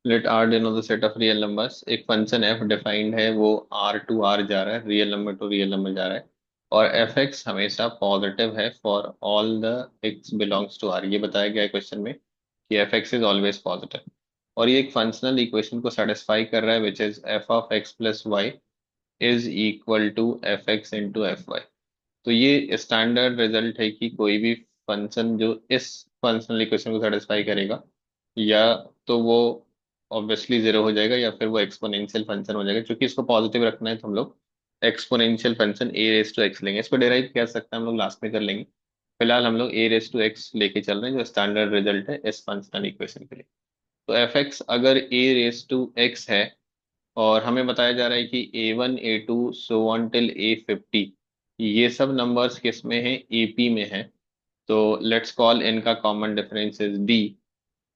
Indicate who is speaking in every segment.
Speaker 1: Late R denote the set of real numbers. एक function F defined है, वो R to R जा रहा है, real number to real number जा रहा है। और एफ एक्स हमेशा पॉजिटिव है for all the X belongs to R. ये बताया गया है क्वेश्चन में कि F X is always positive. और ये एक फंक्शनल इक्वेशन को सेटिस्फाई कर रहा है, which is F of X plus Y is equal to F X into F Y. तो ये स्टैंडर्ड रिजल्ट है कि कोई भी फंक्शन जो इस फंक्शनल इक्वेशन को सेटिस्फाई करेगा, या तो वो ऑब्वियसली जीरो हो जाएगा, या फिर वो एक्सपोनेंशियल फंक्शन हो जाएगा। क्योंकि इसको पॉजिटिव रखना है तो हम लोग exponential function A raise to X लेंगे। इसको डेराइव कर सकते हैं हम लोग, लास्ट में कर लेंगे। फिलहाल हम लोग ए रेस टू एक्स लेके चल रहे हैं, जो स्टैंडर्ड रिजल्ट है इस फंक्शनल इक्वेशन के लिए। तो एफ एक्स अगर ए रेस टू एक्स है, और हमें बताया जा रहा है कि A1 A2 so on till A50, ये सब नंबर्स किस में है, AP में है। तो लेट्स कॉल इनका common difference is D।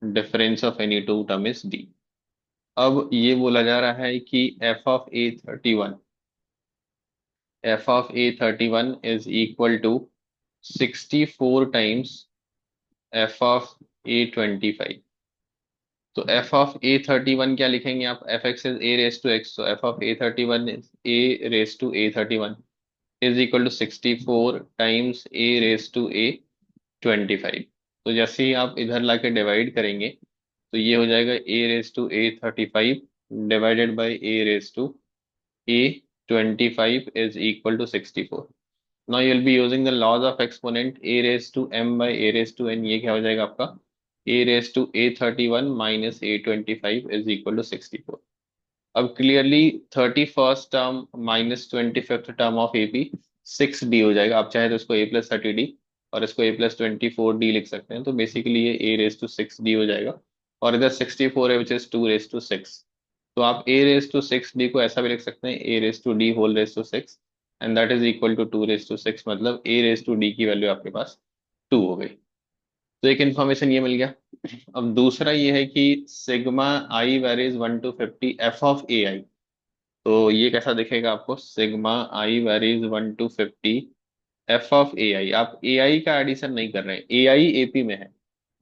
Speaker 1: Difference of any two term is D। अब ये बोला जा रहा है कि f of A31 is equal to 64 times f of A25। तो f of A31 क्या लिखेंगे आप, F X is A raise to X, तो f of A31 is A raise to A31 is equal to 64 times A raise to A25। तो जैसे ही आप इधर लाके डिवाइड करेंगे, तो ये हो जाएगा a raise to A35 divided by a raise to A25 is equal to 64। Now you will be using the laws of exponent, a raise to m by a raise to n। ये क्या हो जाएगा आपका, a raise to A31 minus A25 is equal to 64। अब clearly 31st term minus 25th term of AP 6D हो जाएगा। आप चाहे तो इसको A+30D और इसको A+24D लिख सकते हैं। तो बेसिकली ये A रेस टू 6D हो जाएगा। और इधर 64 है, विच इज 2 रेस टू 6। तो आप A रेस टू 6D को ऐसा भी लिख सकते हैं, A raise to D whole raise to 6, and that is equal to 2 raise to 6। मतलब A रेस टू D की वैल्यू आपके पास 2 हो गई। तो एक इन्फॉर्मेशन ये मिल गया। अब दूसरा ये है कि sigma I varies 1 to 50 f of AI। तो ये कैसा दिखेगा आपको, sigma I varies 1 to 50 f of AI। आप AI का एडिशन नहीं कर रहे हैं, AI AP में है।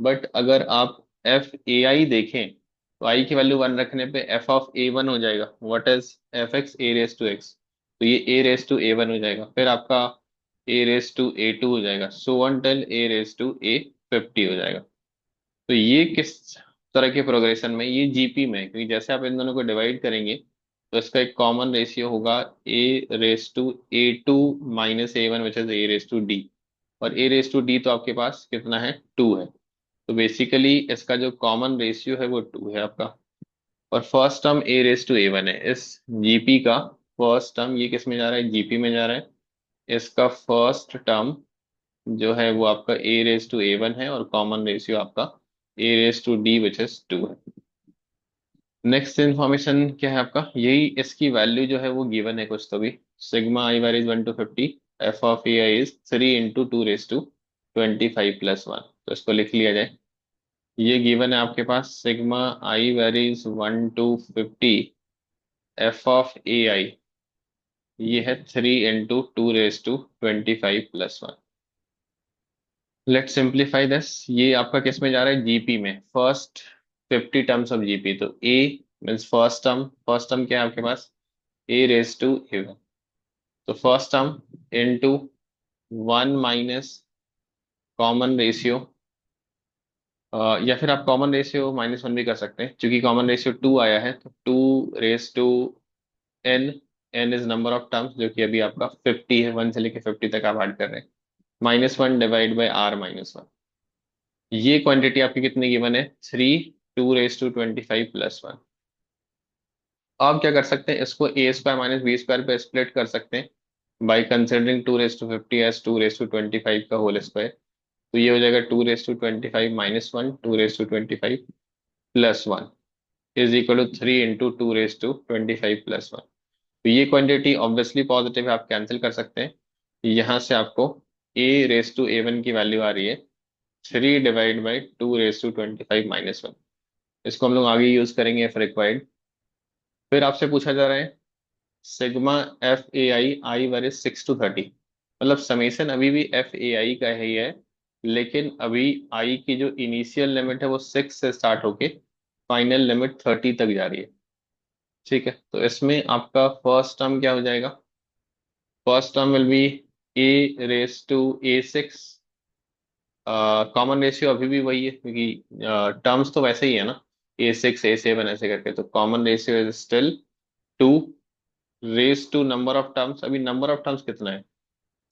Speaker 1: बट अगर आप FAI देखें, तो आई की वैल्यू 1 रखने पे f of A1 हो जाएगा। What is F X A raise to X, तो ये ए रेस टू A1 हो जाएगा। फिर आपका ए रेस टू A2 हो जाएगा, so one till A raise to A50 हो जाएगा। तो ये किस तरह के प्रोग्रेशन में, ये जीपी में है, क्योंकि जैसे आप इन दोनों को डिवाइड करेंगे, तो इसका एक कॉमन रेशियो होगा a raise to A2 minus A1 which is A raise to d. और ए रेस टू डी तो आपके पास कितना है, 2 है। तो बेसिकली इसका जो कॉमन रेशियो है वो 2 है आपका। और first term A raise to A1 है, इस जीपी का फर्स्ट टर्म ये किस में जा रहा है, जीपी में जा रहा है। इसका फर्स्ट टर्म जो है वो आपका ए रेस टू A1 है, और कॉमन रेशियो आपका a raise to d which is 2 है। नेक्स्ट इन्फॉर्मेशन क्या है आपका, यही इसकी वैल्यू जो है वो गिवन है कुछ तो भी। Sigma I varies 1 to 50 f of AI is 3 into 2 raised to 25 + 1। तो इसको लिख लिया जाए। ये गिवन है आपके पास, sigma I varies 1 to 50 f of AI, ये है 3 into 2 raised to 25 + 1। Let simplify this. ये आपका किस में जा रहा है, जीपी में, फर्स्ट 50 टर्म्स ऑफ जीपी। तो ए मीन्स फर्स्ट टर्म क्या है आपके पास, ए रेस टू A1। तो first term into 1 minus common ratio, या फिर आप कॉमन रेशियो -1 भी कर सकते हैं, क्योंकि कॉमन रेशियो 2 आया है। तो 2 raise to n, n is number of terms, जो कि अभी आपका 50 है, 1 से लेके 50 तक आप ऐड कर रहे हैं। -1 डिवाइड बाई R-1। ये क्वांटिटी आपकी कितनी गिवन है, 3 2 रेस टू 25 + 1। आप क्या कर सकते हैं, इसको A² - B² पे स्प्लिट कर सकते हैं by considering 2 raise to 50 as 2 raise to 25 का होल स्क्वायर। तो ये हो जाएगा 2 raise to 25 -1, 2 raise to 25 + 1 is equal to 3 into 2 raise to 25 + 1। तो ये क्वांटिटी ऑब्वियसली पॉजिटिव है, आप कैंसिल कर सकते हैं। यहाँ से आपको A रेस टू A1 की वैल्यू आ रही है 3 डिवाइड बाई 2 रेस टू 25 - 1। इसको हम लोग आगे यूज करेंगे इफ रिक्वायर्ड। फिर आपसे पूछा जा रहा है सिग्मा FAI वेरी 6 to 30। मतलब समेसन अभी भी FAI का ही है, लेकिन अभी आई की जो इनिशियल लिमिट है वो 6 से स्टार्ट होके फाइनल लिमिट 30 तक जा रही है। ठीक है, तो इसमें आपका फर्स्ट टर्म क्या हो जाएगा? First term will be A raise to A6। Common ratio अभी भी वही है, क्योंकि टर्म्स तो वैसे ही है ना, A6 A7 ऐसे करके, तो common ratio is still 2 raise to number of terms. अभी नंबर ऑफ टर्म्स कितना है?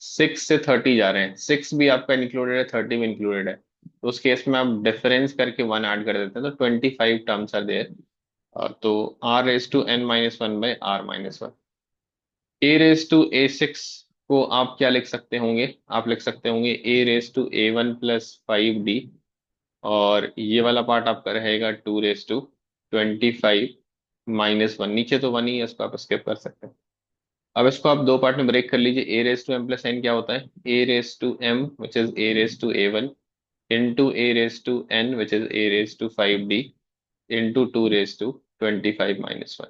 Speaker 1: 6 से 30 जा रहे हैं, 6 भी आपका इंक्लूडेड है, 30 भी इंक्लूडेड है। तो उस केस में आप डिफरेंस करके 1 ऐड कर देते हैं, तो 25 टर्म्स आर देयर। तो R⁻n−1/R−1। A⁻A6 को आप क्या लिख सकते होंगे? आप लिख सकते होंगे A⁻A1 + 5D। और ये वाला पार्ट आपका रहेगा 2⁻25−1। नीचे तो 1 ही है, इसको आप स्किप कर सकते हैं। अब इसको आप दो पार्ट में ब्रेक कर लीजिए। A⁻m+n क्या होता है? A⁻m which is A⁻A1 into A⁻n which is A⁻5D into 2⁻25−1।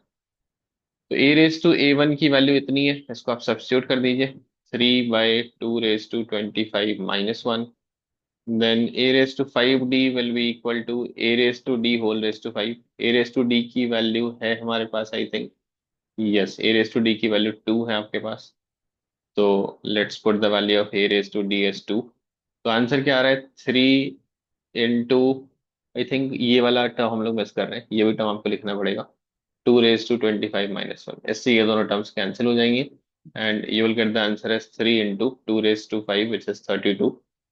Speaker 1: तो A⁻A1 की वैल्यू इतनी है, इसको आप सब्स्टिट्यूट कर दीजिए। 3/2⁻25−1। Then A⁻5D will be equal to A⁻D होल⁻5। A⁻D की वैल्यू है हमारे पास, आई थिंक, यस, A⁻D की वैल्यू 2 है आपके पास। तो let's put the value of A⁻D as 2। तो आंसर क्या आ रहा है? 3 इंटू, आई थिंक ये वाला टर्म हम लोग मिस कर रहे हैं, ये भी टर्म आपको लिखना पड़ेगा। 2⁻25−1, इससे ये दोनों टर्म्स कैंसिल हो जाएंगे, and you will get the answer as 3 into 2⁻5 which is 32।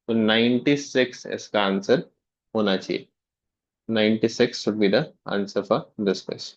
Speaker 1: तो 96 इसका आंसर होना चाहिए। 96 should be the answer for this question.